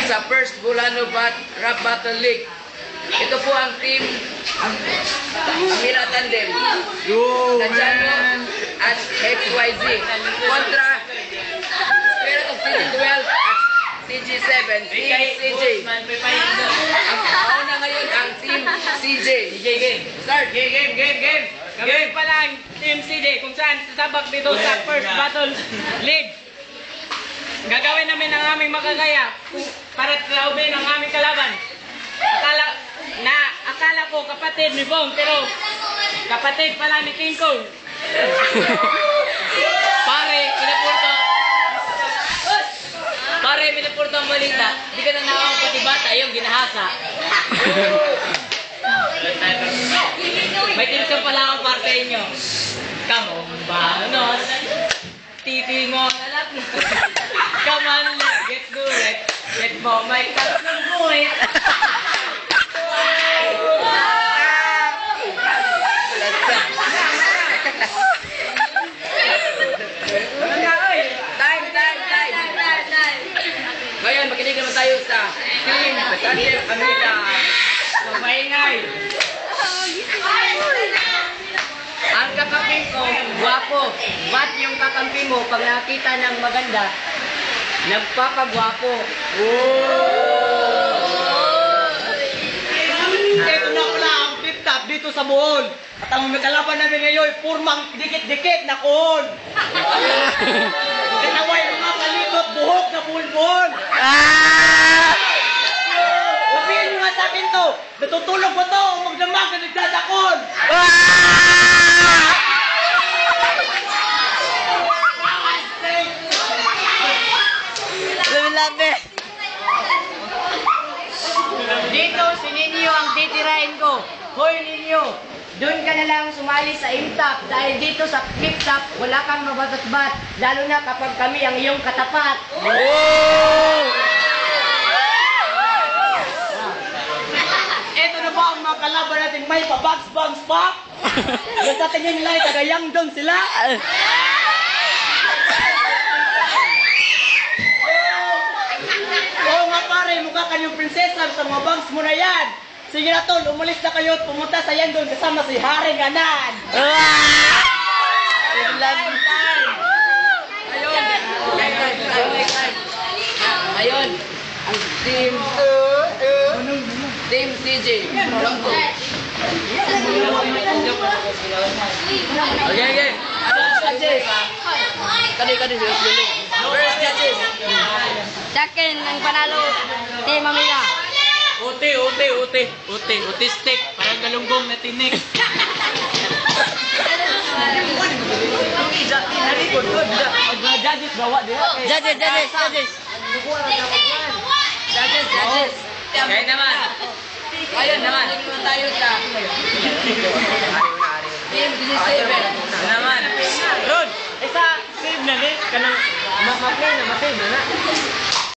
sa First Bulano Rap Battle League. Ito po ang team Amira Tandem, Nanjano at XYZ kontra Spirit of CG12 at CG7, Team CJ. Ang kauna ngayon ang Team CJ. Start! Game! Gawin pa lang Team CJ kung saan sasabak dito sa First Battle League. Gagawin namin ang aming makakaya para traubin ang aming kalaban. Akala ko kapatid ni Bong, pero kapatid pala ni King Kong. Pare, pinapurto ang balita. Di ka na nakawang pati bata, yung ginahasa. May tinsyon pala akong parte inyo. Kamong banos, titingon, alam mo. Come on, let's get to it. Get mo, may katsong buhit. Ngayon, makinig naman tayo sa Team Tandem Amira. Maingay. Ang kakamping ko, guwapo. Ba't yung kakamping mo, pag nakita ng maganda, nagpapagwapo? Ito na pala ang tip-top dito sa Bohol. At ang kalaban namin ngayon, purmang dikit-dikit na kuhon. Tinaway mga kalibot, buhok na buhol-buhol. Sabihin nyo nga sa akin to, natutulog ba to o magdamag na nagdadakon? Dito, si Ninyo ang titirahin ko. Hoy Ninyo, doon ka na lang sumali sa imtap dahil dito sa flip-top, wala kang mababat-bat. Lalo na kapag kami ang iyong katapat. Ito na ba ang mga kalaban natin may pabags-bangs pa? Basta tingin nila, tagayang doon sila. Oo nga pare, mukha kanyang prinsesa sa mga bangs mo na yan. Sige na tol, umalis na kayo at pumunta sa yan doon kasama si Haring Ganan. Ayun, ang Team CJ. Okay. Judges. Kani First judges. Sakin ang panalo, Team Amira. Uti stick, parang galunggong na tinik. Judges, bawa dia. Judges. Judges. Kaya naman. Ayun naman. Tayo sa Team 17. Naman. Rod, isa save na ni kanang ma-play na.